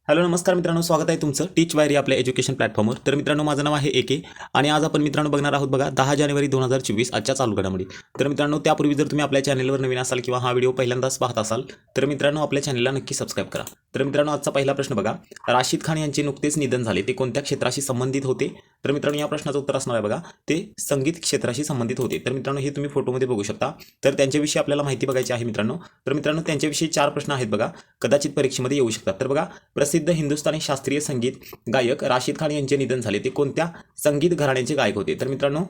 Hello नमस्कार मित्रांनो, स्वागत आहे तुमचं टीच वायरी आपल्या एज्युकेशन प्लॅटफॉर्मवर। तर मित्रांनो, माझं नाव आहे एके आणि आज आपण मित्रांनो बघणार आहोत बघा 10 जानेवारी 2024 आजच्या चालू घडामोडी। तर मित्रांनो, त्यापूर्वी जर तुम्ही आपल्या चॅनलवर नवीन असाल किंवा हा व्हिडिओ पहिल्यांदाच पाहत असाल तर मित्रांनो आपल्या चॅनलला नक्की सबस्क्राईब करा। तर मित्रांनो, आजचा पहिला प्रश्न बघा, राशीद खान यांचे नुकतेच निधन झाले, ते कोणत्या क्षेत्राशी संबंधित होते? तर मित्रांनो, या प्रश्नाचं उत्तर असणार आहे बघा, ते संगीत क्षेत्राशी संबंधित होते। तर मित्रांनो, हे तुम्ही फोटोमध्ये बघू शकता। तर त्यांच्याविषयी आपल्याला माहिती बघायची आहे मित्रांनो। तर मित्रांनो, त्यांच्याविषयी 4 प्रश्न आहेत बघा, कदाचित परीक्षेमध्ये येऊ शकतात। तर बघा, प्रसिद्ध हिंदुस्थानी शास्त्रीय संगीत गायक राशीद खान यांचे निधन झाले, ते कोणत्या संगीत घराण्याचे गायक होते? तर मित्रांनो,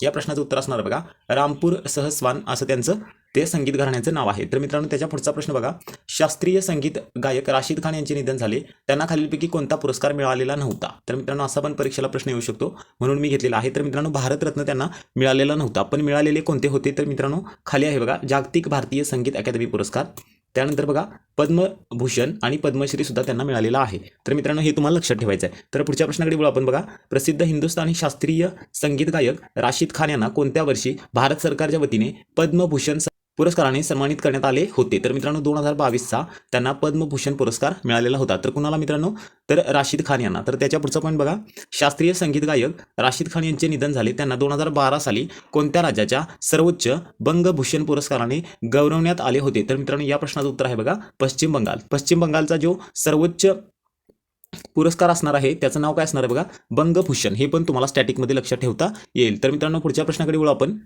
या प्रश्नाचं उत्तर असणार बघा, रामपूर सहस्वान असं त्यांचं ते संगीत घराण्याचं नाव आहे। तर मित्रांनो, त्याच्या पुढचा प्रश्न बघा, शास्त्रीय संगीत गायक राशीद खान यांचे निधन झाले, त्यांना खालीलपैकी कोणता पुरस्कार मिळालेला नव्हता? तर मित्रांनो, असा पण परीक्षेला प्रश्न येऊ शकतो, म्हणून मी घेतलेला आहे। तर मित्रांनो, भारतरत्न त्यांना मिळालेला नव्हता, पण मिळालेले कोणते होते? तर मित्रांनो, खाली आहे बघा, जागतिक भारतीय संगीत अकादमी पुरस्कार, त्यानंतर बघा पद्मभूषण आणि पद्मश्री सुद्धा त्यांना मिळालेला आहे। तर मित्रांनो, हे तुम्हाला लक्षात ठेवायचं आहे। तर पुढच्या प्रश्नाकडे बोलू आपण बघा, प्रसिद्ध हिंदुस्थानी शास्त्रीय संगीत गायक राशीद खान यांना कोणत्या वर्षी भारत सरकारच्या वतीने पद्मभूषण पुरस्काराने सन्मानित करण्यात आले होते? तर मित्रांनो, 2022चा त्यांना पद्मभूषण पुरस्कार मिळालेला होता। तर कुणाला मित्रांनो? तर राशीद खान यांना। तर त्याच्या पुढचा पॉईंट बघा, शास्त्रीय संगीत गायक राशीद खान यांचे निधन झाले, त्यांना 2012 साली कोणत्या राज्याच्या सर्वोच्च बंगभूषण पुरस्काराने गौरवण्यात आले होते? तर मित्रांनो, या प्रश्नाचं उत्तर आहे बघा, पश्चिम बंगाल। पश्चिम बंगालचा जो सर्वोच्च पुरस्कार असणार आहे त्याचं नाव काय असणार आहे बघा, बंगभूषण। हे पण तुम्हाला स्टॅटिकमध्ये लक्षात ठेवता येईल। तर मित्रांनो, पुढच्या प्रश्नाकडे बोलू आपण।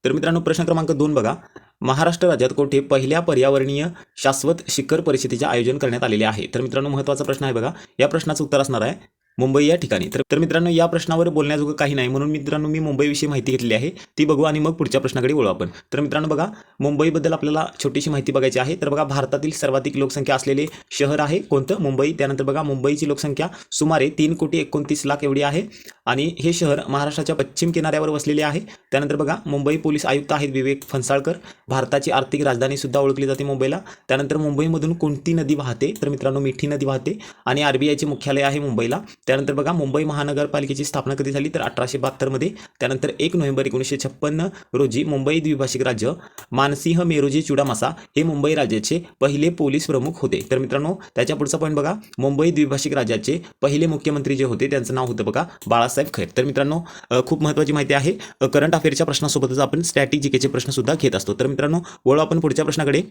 तर मित्रांनो, प्रश्न क्रमांक 2 बघा, महाराष्ट्र राज्यात कोठे पहिल्या पर्यावरणीय शाश्वत शिखर परिषदेचे आयोजन करण्यात आलेले आहे? तर मित्रांनो, महत्त्वाचा प्रश्न आहे बघा, या प्रश्नाचं उत्तर असणार आहे मुंबई या ठिकाणी। तर मित्रांनो, या प्रश्नावर बोलण्याजोगं काही नाही, म्हणून मित्रांनो मी मुंबईविषयी माहिती घेतली आहे, ती बघू आणि मग पुढच्या प्रश्नाकडे बोलू आपण। तर मित्रांनो बघा, मुंबईबद्दल आपल्याला छोटीशी माहिती बघायची आहे। तर बघा, भारतातील सर्वाधिक लोकसंख्या असलेले शहर आहे कोणतं? मुंबई। त्यानंतर बघा, मुंबईची लोकसंख्या सुमारे 3,29,00,000 एवढी आहे आणि हे शहर महाराष्ट्राच्या पश्चिम किनाऱ्यावर वसलेले आहे। त्यानंतर बघा, मुंबई पोलीस आयुक्त आहेत विवेक फणसाळकर, भारताची आर्थिक राजधानी सुद्धा ओळखली जाते मुंबईला। त्यानंतर मुंबईमधून कोणती नदी वाहते? तर मित्रांनो, मिठी नदी वाहते आणि आरबीआयचे मुख्यालय आहे मुंबईला। त्यानंतर बघा, मुंबई महानगरपालिकेची स्थापना कधी झाली? तर 1872 मध्ये। त्यानंतर 1 नोव्हेंबर 1956 रोजी मुंबई द्विभाषिक राज्य मानसिंह मेरोजी चुडामासा हे मुंबई राज्याचे पहिले पोलीस प्रमुख होते। तर मित्रांनो, त्याच्या पुढचा पॉईंट बघा, मुंबई द्विभाषिक राज्याचे पहिले मुख्यमंत्री जे होते त्यांचं नाव होतं बघा बाळासाहेब खैर। तर मित्रांनो, खूप महत्त्वाची माहिती आहे। करंट अफेअरच्या प्रश्नासोबतच आपण स्टॅटिक जीकेचे प्रश्न सुद्धा घेत असतो। तर मित्रांनो, वळू आपण पुढच्या प्रश्नाकडे।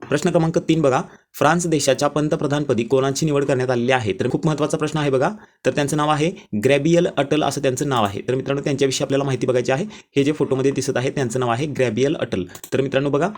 प्रश्न क्रमांक 3 बघा, फ्रान्स देशाच्या पंतप्रधानपदी कोणाची निवड करण्यात आलेली आहे? तर खूप महत्त्वाचा प्रश्न आहे बघा। तर त्यांचं नाव आहे गॅब्रिएल अटल असं त्यांचं नाव आहे। तर मित्रांनो, त्यांच्याविषयी आपल्याला माहिती बघायची आहे। हे जे फोटोमध्ये दिसत आहे त्यांचं नाव आहे गॅब्रिएल अटल। तर मित्रांनो बघा,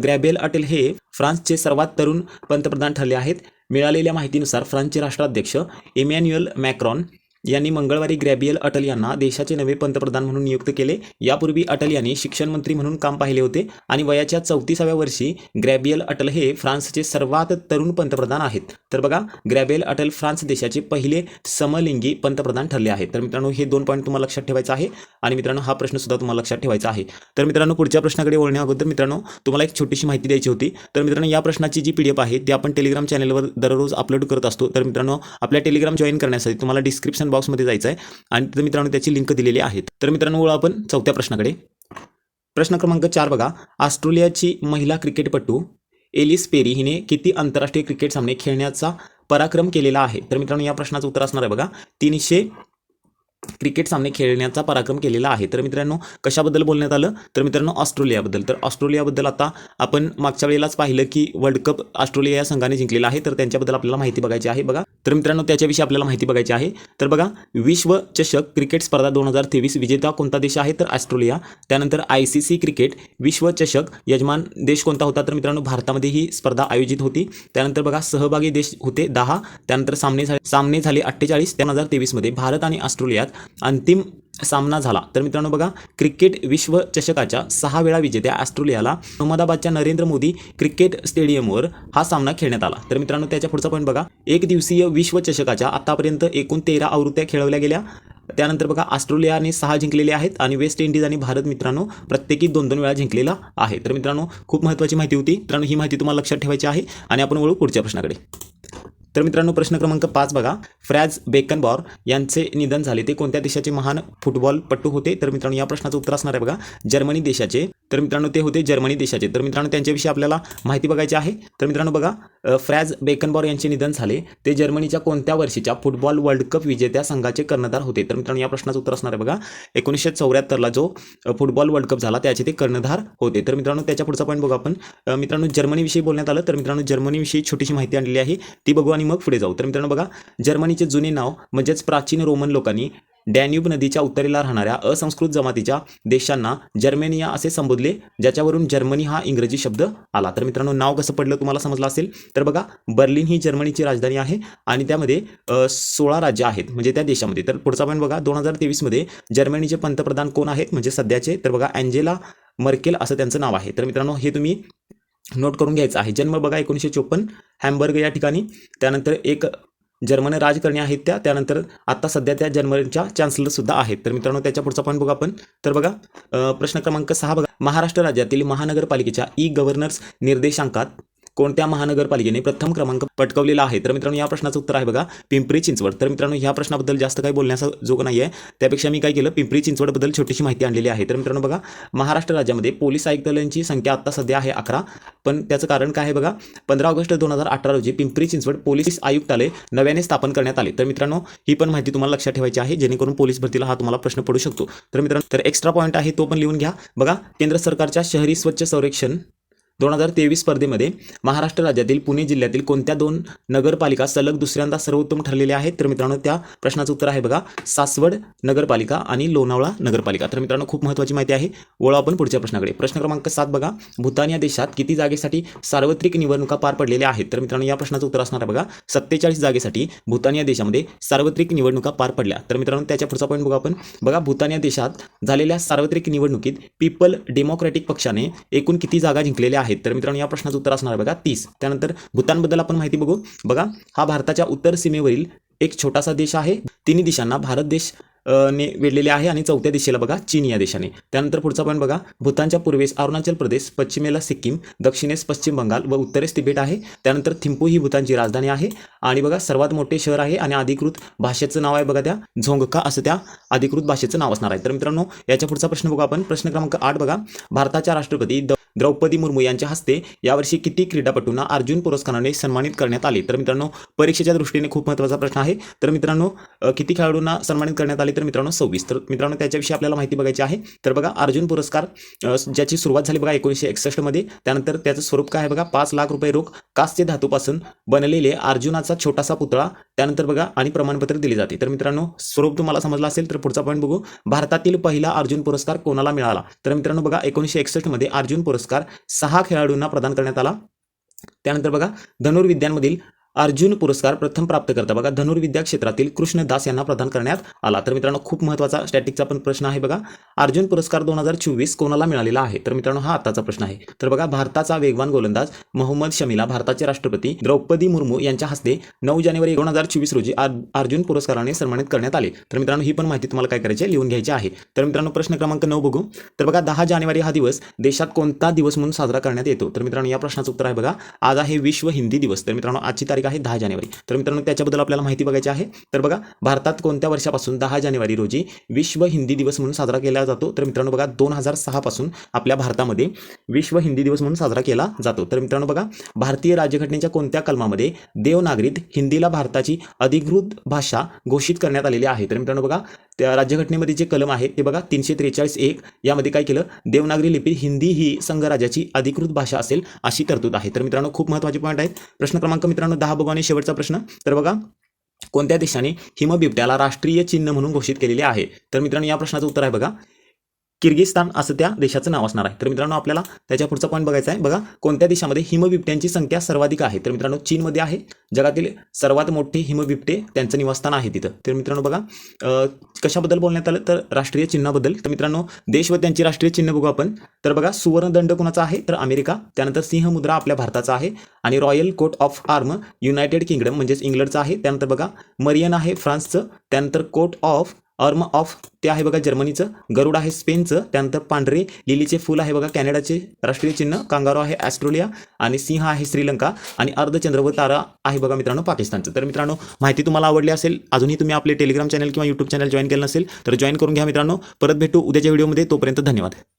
गॅब्रिएल अटल हे फ्रान्सचे सर्वात तरुण पंतप्रधान ठरले आहेत। मिळालेल्या माहितीनुसार फ्रान्सचे राष्ट्राध्यक्ष इमॅन्युएल मॅक्रॉन यांनी मंगळवारी गॅब्रिएल अटल यांना देशाचे नवे पंतप्रधान म्हणून नियुक्त केले। यापूर्वी अटल यांनी शिक्षण मंत्री म्हणून काम पाहिले होते आणि वयाच्या 34व्या वर्षी गॅब्रिएल अटल हे फ्रान्सचे सर्वात तरुण पंतप्रधान आहेत। तर बघा, गॅब्रिएल अटल फ्रान्स देशाचे पहिले समलिंगी पंतप्रधान ठरले आहेत। तर मित्रांनो, हे 2 पॉईंट तुम्हाला लक्षात ठेवायचं आहे आणि मित्रांनो, हा प्रश्न सुद्धा तुम्हाला लक्षात ठेवायचा आहे। तर मित्रांनो, पुढच्या प्रश्नाकडे वळण्या अगोदर मित्रांनो तुम्हाला एक छोटीशी माहिती द्यायची होती। तर मित्रांनो, या प्रश्नाची जी PDF आहे ती आपण टेलिग्राम चॅनलवर दररोज अपलोड करत असतो। तर मित्रांनो, आपल्या टेलिग्राम जॉईन करण्यासाठी तुम्हाला डिस्क्रिप्शन बॉक्समध्ये जायचं आहे आणि तिथे मित्रांनो त्याची लिंक दिलेली आहे। तर मित्रांनो, वळू आपण 4थ्या प्रश्नाकडे। प्रश्न क्रमांक 4 बघा, ऑस्ट्रेलियाची महिला क्रिकेटपटू एलिस पेरी हिने किती आंतरराष्ट्रीय क्रिकेट सामने खेळण्याचा पराक्रम केलेला आहे? तर मित्रांनो, या प्रश्नाचं उत्तर असणार आहे बघा, 300 क्रिकेट सामने खेळण्याचा पराक्रम केलेला आहे। तर मित्रांनो, कशाबद्दल बोलण्यात आलं? तर मित्रांनो, ऑस्ट्रेलियाबद्दल। तर ऑस्ट्रेलियाबद्दल आता आपण मागच्या वेळेलाच पाहिलं की वर्ल्ड कप ऑस्ट्रेलिया या संघाने जिंकलेला आहे। तर त्यांच्याबद्दल आपल्याला माहिती बघायची आहे बघा। तर मित्रांनो, त्याच्याविषयी आपल्याला माहिती बघायची आहे। तर बघा, विश्व चषक क्रिकेट स्पर्धा 2023 विजेता कोणता देश आहे? तर ऑस्ट्रेलिया। त्यानंतर ICC क्रिकेट विश्व चषक यजमान देश कोणता होता? तर मित्रांनो, भारतामध्ये ही स्पर्धा आयोजित होती। त्यानंतर बघा, सहभागी देश होते 10। त्यानंतर सामने झाले 48 2023 मध्ये भारत आणि ऑस्ट्रेलियात अंतिम सामना झाला। तर मित्रांनो बघा, क्रिकेट विश्व चषकाच्या 6 वेळा विजेत्या ऑस्ट्रेलियाला अहमदाबादच्या नरेंद्र मोदी क्रिकेट स्टेडियमवर हा सामना खेळण्यात आला। तर मित्रांनो, त्याच्या पुढचा पॉईंट बघा, एक दिवसीय विश्व चषकाच्या आतापर्यंत एकूण 13 आवृत्त्या खेळवल्या गेल्या। त्यानंतर बघा, ऑस्ट्रेलियाने 6 जिंकलेले आहेत आणि वेस्ट इंडिज आणि भारत मित्रांनो प्रत्येकी 2-2 वेळा जिंकलेला आहे। तर मित्रांनो, खूप महत्त्वाची माहिती होती। मित्रांनो, ही माहिती तुम्हाला लक्षात ठेवायची आहे आणि आपण वळू पुढच्या प्रश्नाकडे। तर मित्रांनो प्रश्न क्रमांक 5 बघा, फ्रॅज बेकनबॉर यांचे निधन झाले, ते कोणत्या देशाचे महान फुटबॉलपटू होते? तर मित्रांनो या प्रश्नाचं उत्तर असणार आहे बघा जर्मनी देशाचे. तर मित्रांनो ते होते जर्मनी देशाचे. तर मित्रांनो त्यांच्याविषयी आपल्याला माहिती बघायची आहे. तर मित्रांनो बघा, फ्रॅज बेकनबॉर यांचे निधन झाले, ते जर्मनीच्या कोणत्या वर्षीच्या फुटबॉल वर्ल्ड कप विजेत्या संघाचे कर्णधार होते? तर मित्रांनो या प्रश्नाचं उत्तर असणार आहे बघा 1974ला जो फुटबॉल वर्ल्ड कप झाला त्याचे ते कर्णधार होते. तर मित्रांनो त्याच्या पुढचा पॉईंट बघू आपण. मित्रांनो जर्मनीविषयी बोलण्यात आलं, तर मित्रांनो जर्मनीविषयी छोटीशी माहिती आणलेली आहे, ती बघू आणि मग पुढे जाऊ. तर मित्रांनो बघा, जर्मनीचे जुने नाव म्हणजेच प्राचीन रोमन लोकांनी डॅन्यूब नदीच्या उत्तरेला राहणाऱ्या असंस्कृत जमातीच्या देशांना जर्मेनिया असे संबोधले, ज्याच्यावरून जर्मनी हा इंग्रजी शब्द आला. तर मित्रांनो नाव कसं पडलं तुम्हाला समजलं असेल. तर बघा, बर्लिन ही जर्मनीची राजधानी आहे आणि त्यामध्ये 16 राज्य आहेत म्हणजे त्या देशामध्ये. तर पुढचा पॉईंट बघा, 2023 मध्ये जर्मनीचे पंतप्रधान कोण आहेत म्हणजे सध्याचे? तर बघा अँजेला मर्केल असं त्यांचं नाव आहे. तर मित्रांनो हे तुम्ही नोट करून घ्यायचं आहे. जन्म बघा 1954 हॅम्बर्ग या ठिकाणी. त्यानंतर एक जर्मन राजकारणी आहेत त्यानंतर आता सध्या त्या जर्मनीच्या चान्सलर सुद्धा आहेत. तर मित्रांनो त्याच्या पुढचा पॉईंट बघू आपण. तर बघा प्रश्न क्रमांक 6 बघा, महाराष्ट्र राज्यातील महानगरपालिकेच्या गव्हर्नर्स निर्देशांकात कोणत्या महानगरपालिकेने प्रथम क्रमांक पटकावलेला आहे? तर मित्रांनो या प्रश्नाचं उत्तर आहे बघा पिंपरी चिंचवड. तर मित्रांनो ह्या प्रश्नाबद्दल जास्त काही बोलण्याचा जोग नाही आहे, त्यापेक्षा मी काय केलं, पिंपरी चिंचवडबद्दल छोटीशी माहिती आणलेली आहे. तर मित्रांनो बघा, महाराष्ट्र राज्यामध्ये पोलीस आयुक्तालयांची संख्या आता सध्या आहे 11, पण त्याचं कारण काय आहे बघा, 15 ऑगस्ट 2018 रोजी पिंपरी चिंचवड पोलीस आयुक्तालय नव्याने स्थापन करण्यात आले. तर मित्रांनो ही पण माहिती तुम्हाला लक्षात ठेवायची आहे, जेणेकरून पोलीस भरतीला हा तुम्हाला प्रश्न पडू शकतो. तर मित्रांनो तर एक्स्ट्रा पॉईंट आहे तो पण लिहून घ्या. बघा, केंद्र सरकारच्या शहरी स्वच्छ सर्वेक्षण 2023 स्पर्धेमध्ये महाराष्ट्र राज्यातील पुणे जिल्ह्यातील कोणत्या 2 नगरपालिका सलग दुसऱ्यांदा सर्वोत्तम ठरलेल्या आहेत? तर मित्रांनो त्या प्रश्नाचं उत्तर आहे बघा सासवड नगरपालिका आणि लोणावळा नगरपालिका. तर मित्रांनो खूप महत्त्वाची माहिती आहे. वळू आपण पुढच्या प्रश्नाकडे. प्रश्न क्रमांक 7 बघा, भूतान या देशात किती जागेसाठी सार्वत्रिक निवडणुका पार पडलेल्या आहेत? तर मित्रांनो या प्रश्नाचं उत्तर असणार आहे बघा 47 जागेसाठी भूतान या देशामध्ये सार्वत्रिक निवडणुका पार पडल्या. तर मित्रांनो त्याच्या पुढचा पॉईंट बघू आपण. बघा, भूतान या देशात झालेल्या सार्वत्रिक निवडणुकीत पीपल डेमोक्रॅटिक पक्षाने एकूण किती जागा जिंकलेल्या आहेत? तर मित्रांनो या प्रश्नाचं उत्तर असणार आहे बघा 30. त्यानंतर भूतानबद्दल आपण माहिती बघू. बघा, हा भारताच्या उत्तर सीमेवरील एक छोटासा देश आहे. तिन्ही दिशांना भारत देश ने वेढलेले आहे आणि चौथ्या दिशेला बघा चीन या देशाने. त्यानंतर पुढचा पॉईंट बघा, भूतानच्या पूर्वेस अरुणाचल प्रदेश, पश्चिमेला सिक्कीम, दक्षिणेस पश्चिम बंगाल व उत्तरेस तिबेट आहे. त्यानंतर थिम्पू ही भूतानची राजधानी आहे आणि बघा सर्वात मोठे शहर आहे आणि अधिकृत भाषेचं नाव आहे बघा त्या झोंगका असं त्या अधिकृत भाषेचं नाव असणार आहे. तर मित्रांनो याच्या पुढचा प्रश्न बघू आपण. प्रश्न क्रमांक 8 बघा, भारताच्या राष्ट्रपती द्रौपदी मुर्मू यांच्या हस्ते यावर्षी किती क्रीडापटूंना अर्जुन पुरस्काराने सन्मानित करण्यात आले? तर मित्रांनो परीक्षेच्या दृष्टीने खूप महत्त्वाचा प्रश्न आहे. तर मित्रांनो किती खेळाडूंना सन्मानित करण्यात आले? तर मित्रांनो 26. तर मित्रांनो त्याच्याविषयी आपल्याला माहिती बघायची आहे. तर बघा, अर्जुन पुरस्कार ज्याची सुरुवात झाली बघा 1961 मध्ये. त्यानंतर त्याचं स्वरूप काय आहे बघा, 5 लाख रुपये रोख, कास्य धातूपासून बनलेले अर्जुनाचा छोटासा पुतळा, त्यानंतर बघा आणि प्रमाणपत्र दिले जाते. तर मित्रांनो स्वरूप तुम्हाला समजलं असेल. तर पुढचा पॉईंट बघू, भारतातील पहिला अर्जुन पुरस्कार कोणाला मिळाला? तर मित्रांनो बघा 1961 मध्ये अर्जुन पुरस्कार 6 खेळाडूंना प्रदान करण्यात आला. त्यानंतर बघा, धनुर्विद्यांमधील अर्जुन पुरस्कार प्रथम प्राप्त करता बघा धनुर्विद्या क्षेत्रातील कृष्णदास यांना प्रदान करण्यात आला. तर मित्रांनो खूप महत्त्वाचा स्टॅटिकचा पण प्रश्न आहे बघा, अर्जुन पुरस्कार 2024 कोणाला मिळालेला आहे? तर मित्रांनो हा आताचा प्रश्न आहे. तर बघा, भारताचा वेगवान गोलंदाज मोहम्मद शमीला भारताचे राष्ट्रपती द्रौपदी मुर्मू यांच्या हस्ते 9 जानेवारी 2024 रोजी अर्जुन पुरस्काराने सन्मानित करण्यात आले. तर मित्रांनो ही पण माहिती तुम्हाला काय करायची आहे, लिहून घ्यायची आहे. तर मित्रांनो प्रश्न क्रमांक 9 बघू. तर बघा, 10 जानेवारी हा दिवस देशात कोणता दिवस म्हणून साजरा करण्यात येतो? तर मित्रांनो या प्रश्नाचं उत्तर आहे बघा, आज आहे विश्व हिंदी दिवस. तर मित्रांनो आजची तारीख आहे 10 जानेवारी. तर मित्रांनो त्याच्याबद्दल आपल्याला माहिती बघायची आहे. तर बघा, भारतात कोणत्या वर्षापासून 10 जानेवारी रोजी विश्व हिंदी दिवस म्हणून साजरा केला जातो? तर मित्रांनो बघा 2006 पासून आपल्या भारतामध्ये विश्व हिंदी दिवस म्हणून साजरा केला जातो. तर मित्रांनो बघा, भारतीय राज्यघटनेच्या कोणत्या कलमामध्ये देवनागरीत हिंदीला भारताची अधिकृत भाषा घोषित करण्यात आलेली आहे? तर मित्रांनो बघा, त्या राज्यघटनेमध्ये जे कलम आहे ते बघा 343(1) यामध्ये काय केलं, देवनागरी लिपी हिंदी ही संघराज्याची अधिकृत भाषा असेल अशी तरतूद आहे. तर मित्रांनो खूप महत्त्वाचे पॉईंट आहेत. प्रश्न क्रमांक मित्रांनो 10 बघू आणि शेवटचा प्रश्न. तर बघा, कोणत्या देशाने हिमबिबट्याला राष्ट्रीय चिन्ह म्हणून घोषित केलेले आहे? तर मित्रांनो या प्रश्नाचं उत्तर आहे बघा किर्गिस्तान असं त्या देशाचं नाव असणार आहे. तर मित्रांनो आपल्याला त्याच्या पुढचा पॉईंट बघायचा आहे. बघा, कोणत्या देशामध्ये हिमबिबट्यांची संख्या सर्वाधिक आहे? तर मित्रांनो चीनमध्ये आहे. जगातील सर्वात मोठे हिमबिबटे त्यांचं निवासस्थान आहे तिथं. तर मित्रांनो बघा, कशाबद्दल बोलण्यात आलं तर राष्ट्रीय चिन्हाबद्दल. तर मित्रांनो देश व त्यांची राष्ट्रीय चिन्ह बघू आपण. तर बघा, सुवर्णदंड कोणाचा आहे? तर अमेरिका. त्यानंतर सिंहमुद्रा आपल्या भारताचा आहे आणि royal coat of arm United Kingdom म्हणजेच इंग्लंडचा आहे. त्यानंतर बघा, मरियन आहे फ्रान्सचं. त्यानंतर कोट ऑफ ऑर्म ऑफ ते आहे बघा जर्मनीचं, गरुड आहे स्पेनचं, त्यानंतर पांढरे लिलीचे फूल आहे बघा कॅनडाचे राष्ट्रीय चिन्ह, कांगारो आहे ऑस्ट्रेलिया आणि सिंह आहे श्रीलंका आणि अर्धचंद्र व तारा आहे बघा मित्रांनो पाकिस्तानचं. तर मित्रांनो माहिती तुम्हाला आवडली असेल, अजूनही तुम्ही आपले टेलिग्राम चॅनल किंवा यूट्यूब चॅनल जॉईन केलं नसेल तर जॉईन करून घ्या मित्रांनो. परत भेटू उद्याच्या व्हिडिओमध्ये, तोपर्यंत धन्यवाद.